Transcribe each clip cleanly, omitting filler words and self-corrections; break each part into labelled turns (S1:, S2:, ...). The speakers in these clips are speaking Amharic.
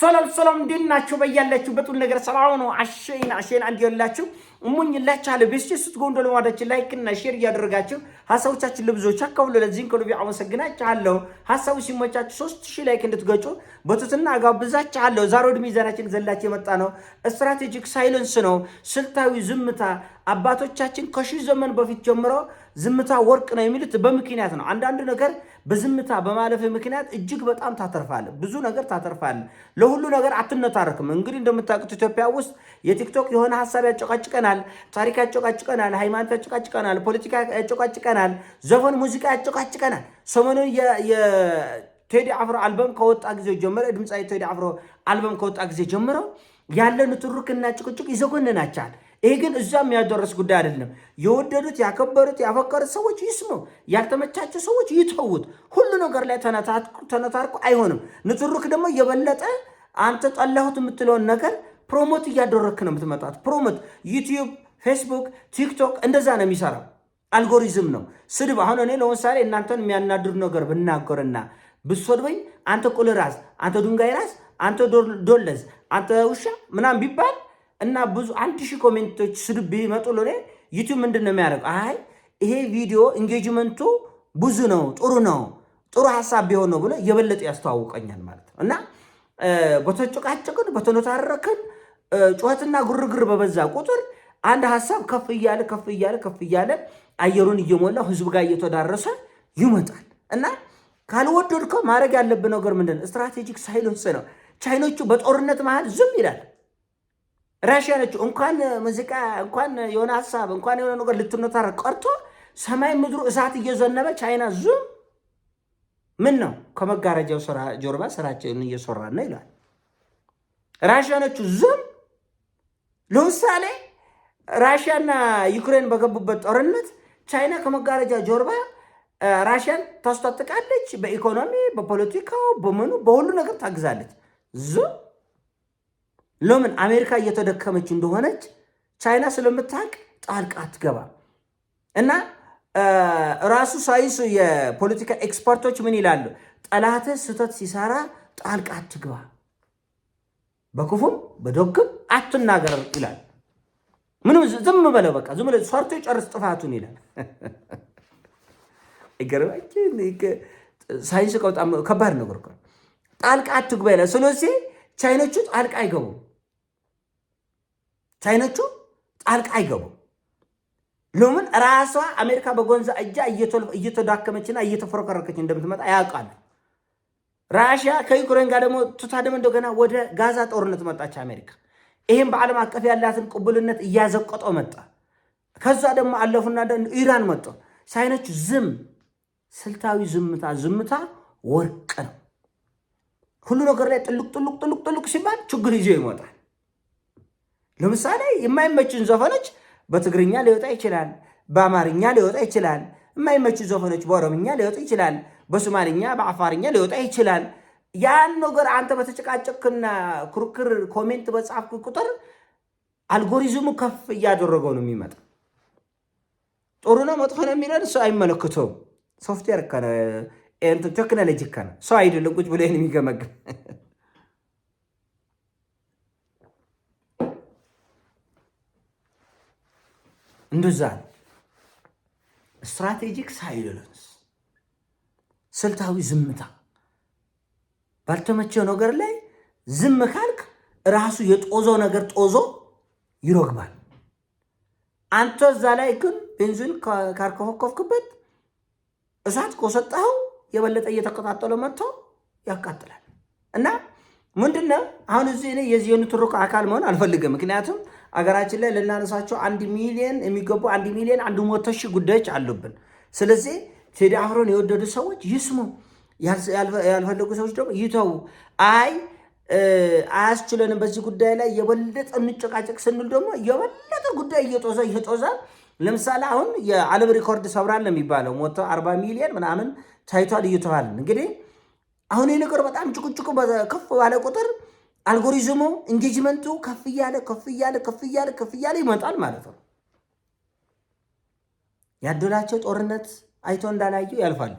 S1: ሰላም እንዴት ናችሁ? በያላችሁበት ሁሉ ነገር ሰላም ነው። አሸይን አንድ ያላችሁ እሙኝላችኋለሁ። ቤስቲስ ጎንዶል ማዳችን ላይክ እና ሼር እያደረጋችሁ ሐሳቦቻችን ለብዙዎች አካፍሉ። ለዚህን ከልብ አመሰግናችኋለሁ። ሐሳቡ ሲመቻችሁ 3000 ላይክ እንድትገጩ በትህትና አጋብዛችኋለሁ። ዛሬ ወደ ሚዛናችን ዘላችሁ የመጣ ነው ስትራቴጂክ ሳይለንስ ነው፣ ስልታዊ ዝምታ። አባቶቻችን ከሺህ ዘመን በፊት ጀምሮ ዝምታ ወርቅ ነው የሚሉት በምክንያት ነው። አንዳንድ ነገር በዝምታ በማለፍ ምክንያት እጅግ በጣም ታተርፋለህ፣ ብዙ ነገር ታተርፋለህ። ለሁሉ ነገር አትነታረክም። እንግዲህ እንደምታውቁት ኢትዮጵያ ውስጥ የቲክቶክ የሆነ ሐሳብ ያጨቃጭቀናል፣ ታሪክ ያጨቃጭቀናል፣ ሃይማኖት ያጨቃጭቀናል፣ ፖለቲካ ያጨቃጭቀናል፣ ዘፈን ሙዚቃ ያጨቃጭቀናል። ሰሞኑን የቴዲ አፍሮ አልበም ከወጣ ጊዜ ጀምሮ ድምፃዊ ቴዲ አፍሮ አልበም ከወጣ ጊዜ ጀምሮ ያለን ትርክና ጭቅጭቅ ይዘጎንናቻል። ይሄ ግን እዛም ያደረስ ጉዳይ አይደለም። የወደዱት ያከበሩት ያፈቀሩት ሰዎች ይስሙ፣ ያልተመቻቸው ሰዎች ይተውት። ሁሉ ነገር ላይ ተነታርኩ አይሆንም። ንትርክ ደግሞ የበለጠ አንተ ጠላሁት የምትለውን ነገር ፕሮሞት እያደረክ ነው የምትመጣት። ፕሮሞት ዩቲዩብ፣ ፌስቡክ፣ ቲክቶክ እንደዛ ነው የሚሰራው። አልጎሪዝም ነው። ስድብ አሁን እኔ ለምሳሌ እናንተን የሚያናድር ነገር ብናገርና ብትሰድበኝ አንተ ቁል ራስ፣ አንተ ድንጋይ ራስ፣ አንተ ዶለዝ፣ አንተ ውሻ ምናምን ቢባል እና ብዙ 1000 ኮሜንቶች ስድብ ቢመጡ ለኔ ዩቲዩብ ምንድን ነው የሚያደርገው? አይ ይሄ ቪዲዮ ኢንጌጅመንቱ ብዙ ነው፣ ጥሩ ነው፣ ጥሩ ሐሳብ ቢሆን ነው ብሎ የበለጠ ያስተዋውቀኛል ማለት ነው። እና በተጨቃጨቅን በተነታረክን ጩኸትና ግርግር በበዛ ቁጥር አንድ ሐሳብ ከፍ እያለ አየሩን እየሞላው ህዝብ ጋር እየተዳረሰ ይመጣል። እና ካልወደድከው ማድረግ ያለብን ነገር ምንድን ነው? ስትራቴጂክ ሳይለንስ ነው። ቻይኖቹ በጦርነት መሃል ዝም ይላል። ራሽያ ነች እንኳን ሙዚቃ እንኳን የሆነ ሐሳብ እንኳን የሆነ ነገር ልትነታረክ ቀርቶ ሰማይ ምድሩ እሳት እየዘነበ ቻይና ዙም ምን ነው ከመጋረጃው ጀርባ ስራቸውን እየሰራን ነው ይላል። ራሽያ ነች ዙም። ለምሳሌ ራሽያና ዩክሬን በገቡበት ጦርነት ቻይና ከመጋረጃ ጀርባ ራሽያን ታስታጥቃለች። በኢኮኖሚ በፖለቲካው በምኑ በሁሉ ነገር ታግዛለች። ዙም ለምን አሜሪካ እየተደከመች እንደሆነች ቻይና ስለምታውቅ ጣልቃ አትገባም። እና ራሱ ሳይንስ የፖለቲካ ኤክስፐርቶች ምን ይላሉ? ጠላት ስህተት ሲሰራ ጣልቃ አትግባ፣ በክፉም በደግም አትናገር ይላል። ምንም ዝም በለው፣ በቃ ዝም ብለህ ሰርቶ ጨርስ ጥፋቱን ይላል። ይገርማችሁ፣ ሳይንስ በጣም ከባድ ነገር እኮ ጣልቃ አትግባ ይላል። ስለዚህ ቻይኖቹ ጣልቃ አይገቡም። ለምን? ራሷ አሜሪካ በጎንዛ እጃ እየተዳከመችና እየተፈረከረከች እንደምትመጣ ያውቃሉ። ራሽያ ከዩክሬን ጋር ደግሞ ትታደም እንደገና ወደ ጋዛ ጦርነት መጣች አሜሪካ። ይህም በዓለም አቀፍ ያላትን ቅቡልነት እያዘቆጠው መጣ። ከዛ ደግሞ አለፉና ኢራን መጣ። ቻይኖች ዝም፣ ስልታዊ ዝምታ ወርቅ ነው። ሁሉ ነገር ላይ ጥልቅ ሲባል ችግር ይዞ ይመጣል። ለምሳሌ የማይመችን ዘፈኖች በትግርኛ ሊወጣ ይችላል፣ በአማርኛ ሊወጣ ይችላል። የማይመቹ ዘፈኖች በኦሮምኛ ሊወጣ ይችላል፣ በሶማሊኛ በአፋርኛ ሊወጣ ይችላል። ያን ነገር አንተ በተጨቃጨቅና ክርክር ኮሜንት በጻፍክ ቁጥር አልጎሪዝሙ ከፍ እያደረገው ነው የሚመጣ። ጥሩ ነው መጥፎ ነው የሚለን ሰው አይመለከተውም። ሶፍትዌር ከነ ቴክኖሎጂ ከነ ሰው አይደለም ቁጭ ብሎ የሚገመግም። እንደዛ ስትራቴጂክ ሳይለንስ፣ ስልታዊ ዝምታ። ባልተመቸው ነገር ላይ ዝም ካልክ ራሱ የጦዘው ነገር ጦዞ ይረግባል። አንተ እዛ ላይ ግን ቤንዚን ካርከፈከፍክበት እሳት ከሰጠኸው የበለጠ እየተቀጣጠለ መጥቶ ያቃጥላል። እና ምንድነው አሁን እዚህ እኔ የዚህ ንትርክ አካል መሆን አልፈልግም። ምክንያቱም አገራችን ላይ ልናነሳቸው 1 ሚሊዮን የሚገቡ 1 ሚሊዮን 100,000 ጉዳዮች አሉብን። ስለዚህ ቴዲ አፍሮን የወደዱ ሰዎች ይስሙ፣ ያልፈለጉ ሰዎች ደግሞ ይተው። አያስችለንም በዚህ ጉዳይ ላይ የበለጠ እንጨቃጨቅ ስንል ደግሞ የበለጠ ጉዳይ እየጦዘ ለምሳሌ አሁን የዓለም ሪኮርድ ሰብራል ነው የሚባለው 40 ሚሊዮን ምናምን ታይቷል እየተባለ እንግዲህ አሁን ይህ ነገር በጣም ጭቁጭቁ ከፍ ባለ ቁጥር አልጎሪዝሙ ኢንጌጅመንቱ ከፍ እያለ ይመጣል ማለት ነው። ያደላቸው ጦርነት አይቶ እንዳላዩ ያልፋል።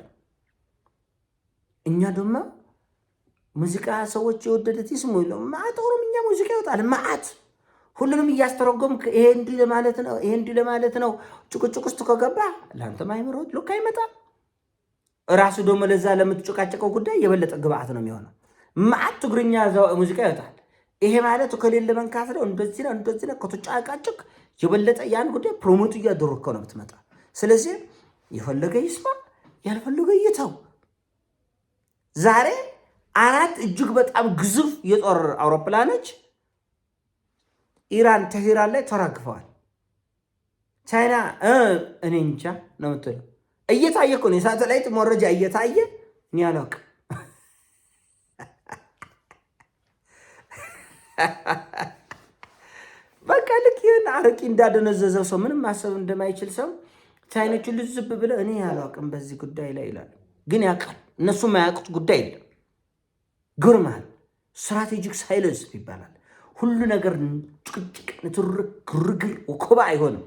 S1: እኛ ደግሞ ሙዚቃ ሰዎች የወደዱት ይስሙ ይለው ማአት ኦሮምኛ ሙዚቃ ይወጣል ማአት ሁሉንም እያስተረጎምክ ይሄ እንዲህ ለማለት ነው ይሄ እንዲህ ለማለት ነው ጭቁጭቅ ውስጥ ከገባ ላንተ ማይመረው ሉክ አይመጣም ራሱ ደግሞ ለዛ ለምትጨቃጨቀው ጉዳይ የበለጠ ግብአት ነው የሚሆነው ማአት ትግርኛ ሙዚቃ ይወጣል ይሄ ማለት ከሌለ መንካት ነው እንደዚህ ነው ከተጫቃጭቅ የበለጠ ያን ጉዳይ ፕሮሞት እያደረከው ነው የምትመጣ ስለዚህ የፈለገ ይስማ ያልፈለገ ይተው ዛሬ አራት እጅግ በጣም ግዙፍ የጦር አውሮፕላኖች ኢራን ተህራን ላይ ተራግፈዋል ቻይና እኔ እንጃ ነው የምትለው እየታየ እኮ ነው የሳተላይት መረጃ እየታየ እኔ አላውቅም በቃ ልክ ይሄን አረቂ እንዳደነዘዘው ሰው ምንም ማሰብ እንደማይችል ሰው ቻይኖቹ ልዝብ ብለው እኔ አላውቅም በዚህ ጉዳይ ላይ ይላል ግን ያውቃል እነሱ የማያውቁት ጉዳይ የለም ግርማል ስትራቴጂክ ሳይለንስ ይባላል ሁሉ ነገር ጭቅጭቅ ንትርክ ግርግር ወከባ አይሆንም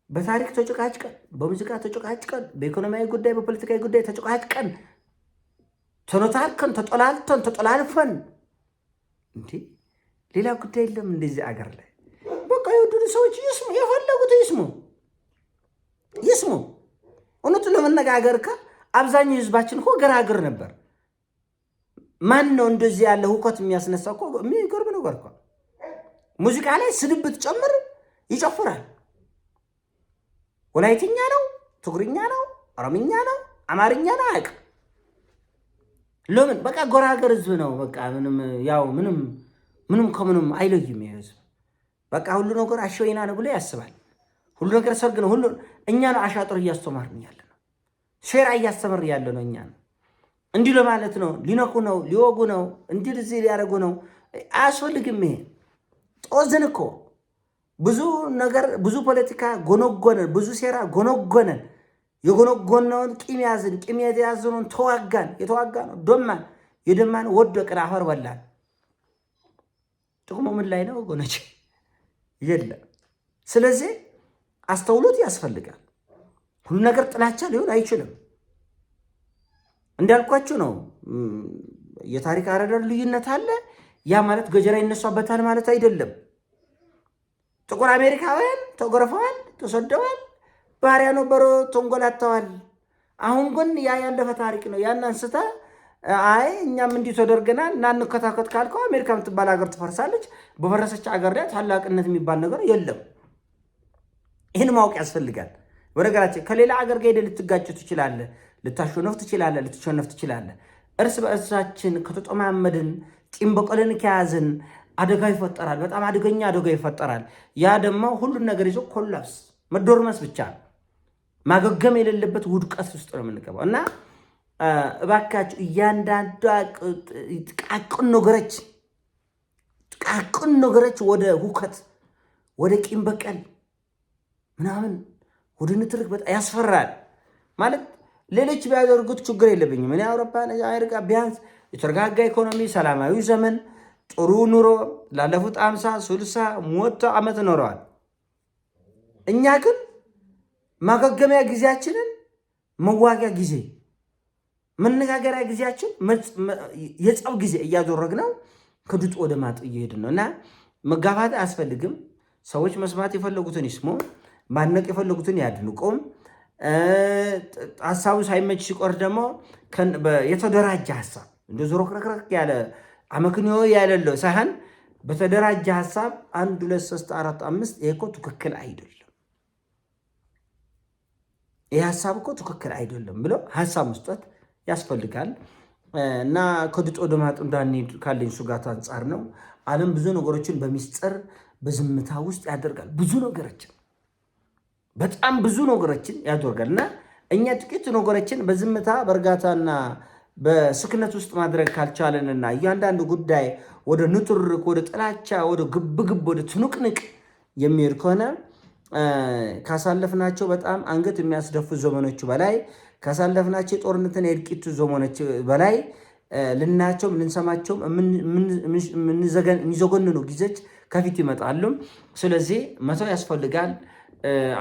S1: በታሪክ ተጨቃጭቀን በሙዚቃ ተጨቃጭቀን በኢኮኖሚያዊ ጉዳይ በፖለቲካዊ ጉዳይ ተጨቃጭቀን ተነታርከን ተጠላልፈን እንዴ ሌላ ጉዳይ የለም እንደዚህ አገር ላይ በቃ የወደዱ ሰዎች ይስሙ የፈለጉት ይስሙ እውነቱን ለመነጋገር አብዛኛው ህዝባችን እኮ ገራገር ነበር ማን ነው እንደዚህ ያለ ሁከት የሚያስነሳው እኮ የሚገርም ነገር እኮ ሙዚቃ ላይ ስድብት ጨምር ይጨፍራል ወላይትኛ ነው ትግርኛ ነው ኦሮምኛ ነው አማርኛ ነው አቅ ለምን በቃ ገራገር ህዝብ ነው በቃ ምንም ከምንም አይለይም ይሄዝብ በቃ ሁሉ ነገር አሸይና ነው ብሎ ያስባል ሁሉ ነገር ሰርግ ነው ሁሉ እኛ ነው አሻጥር እያስተማርን ያለ ነው ሼራ እያስተማር ያለ ነው እኛ ነው እንዲህ ለማለት ነው ሊነኩ ነው ሊወጉ ነው እንዲህ እዚህ ሊያረጉ ነው አያስፈልግም ይሄ ጦዝን እኮ ብዙ ነገር ብዙ ፖለቲካ ጎነጎነን ብዙ ሴራ ጎነጎነን የጎነጎነውን ቂም ያዝን ተዋጋን የተዋጋ ነው ደማን የደማን ወደቀን አፈር በላን ጥቅሙ ምን ላይ ነው ጎነች የለም ስለዚህ አስተውሎት ያስፈልጋል ሁሉ ነገር ጥላቻ ሊሆን አይችልም እንዳልኳችሁ ነው የታሪክ አረዳድ ልዩነት አለ ያ ማለት ገጀራ ይነሳበታል ማለት አይደለም ጥቁር አሜሪካውያን ተጎረፈዋል ተሰደዋል ባሪያ ነበሩ ተንጎላተዋል አሁን ግን ያ ያለፈ ታሪክ ነው ያን አንስታ አይ እኛም እንዲህ ተደርገናል እናንከታከት ካልከው አሜሪካ የምትባል ሀገር ትፈርሳለች በፈረሰች ሀገር ላይ ታላቅነት የሚባል ነገር የለም ይሄን ማወቅ ያስፈልጋል በነገራችን ከሌላ ሀገር ጋር ልትጋጭ ትችላለህ ልታሸነፍ ትችላለህ እርስ በእርሳችን ከተጠማመድን ጢም በቀልን ከያዝን አደጋ ይፈጠራል በጣም አደገኛ አደጋ ይፈጠራል ያ ደግሞ ሁሉ ነገር ይዞ ኮላፕስ መዶርመስ ብቻ ማገገም የሌለበት ውድቀት ውስጥ ነው የምንገባው እና እባካችሁ እያንዳንዱ ጥቃቅን ነገሮች ወደ ሁከት ወደ ቂም በቀል ምናምን ወደ ንትርክ በጣም ያስፈራል ማለት ሌሎች ቢያደርጉት ችግር የለብኝም እኔ አውሮፓ አሜሪካ ቢያንስ የተረጋጋ ኢኮኖሚ ሰላማዊ ዘመን ጥሩ ኑሮ ላለፉት 50 60 100 ዓመት ኖረዋል እኛ ግን ማገገሚያ ጊዜያችንን መዋጊያ ጊዜ መነጋገሪያ ጊዜያችን የጸብ ጊዜ እያደረግነው ከድጡ ወደ ማጥ እየሄድን ነው እና መጋፋት አያስፈልግም ሰዎች መስማት የፈለጉትን ይስሙ ማነቅ የፈለጉትን ያድንቁም ሐሳቡ ሳይመች ሲቆር ደግሞ የተደራጀ ሐሳብ እንደ ዞሮክረክረክ ያለ አመክንዮ ያለለው ሳይሆን በተደራጀ ሐሳብ 1 2 3 4 5 ይሄ እኮ ትክክል አይደለም ይሄ ሐሳብ እኮ ትክክል አይደለም ብሎ ሐሳብ መስጠት ያስፈልጋል እና ከድጦ ወደ ማጥ እንዳንሄድ ካለኝ ስጋት አንፃር ነው ዓለም ብዙ ነገሮችን በሚስጥር በዝምታ ውስጥ ያደርጋል ብዙ ነገሮችን በጣም ብዙ ነገሮችን ያደርጋልና እኛ ጥቂት ነገሮችን በዝምታ በእርጋታና በስክነት ውስጥ ማድረግ ካልቻለንና እያንዳንዱ ጉዳይ ወደ ንትርክ ወደ ጥላቻ ወደ ግብግብ ወደ ትንቅንቅ የሚሄድ ከሆነ ካሳለፍናቸው በጣም አንገት የሚያስደፉ ዘመኖች በላይ ካሳለፍናቸው ጦርነትን የእልቂት ዘመኖች በላይ ልናቸው ልንሰማቸው የሚዘገንኑ ጊዜዎች ከፊት ይመጣሉ ስለዚህ መተው ያስፈልጋል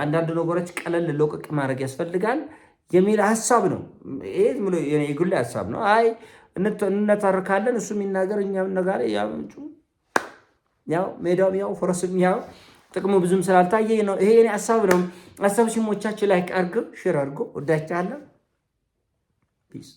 S1: አንዳንድ ነገሮች ቀለል ለቀቅ ማድረግ ያስፈልጋል የሚል ሀሳብ ነው። ይሄ ብሎ የግል ሀሳብ ነው። አይ እንተርካለን፣ እሱ የሚናገር እኛ ነገር ያው ሜዳውም ያው ፈረስም ያው ጥቅሙ ብዙም ስላልታየ ነው። ይሄ የኔ ሀሳብ ነው። ሀሳብ ሲሞቻችሁ ላይ አድርጉ፣ ሼር አድርጉ። ወዳችኋለሁ። ፒስ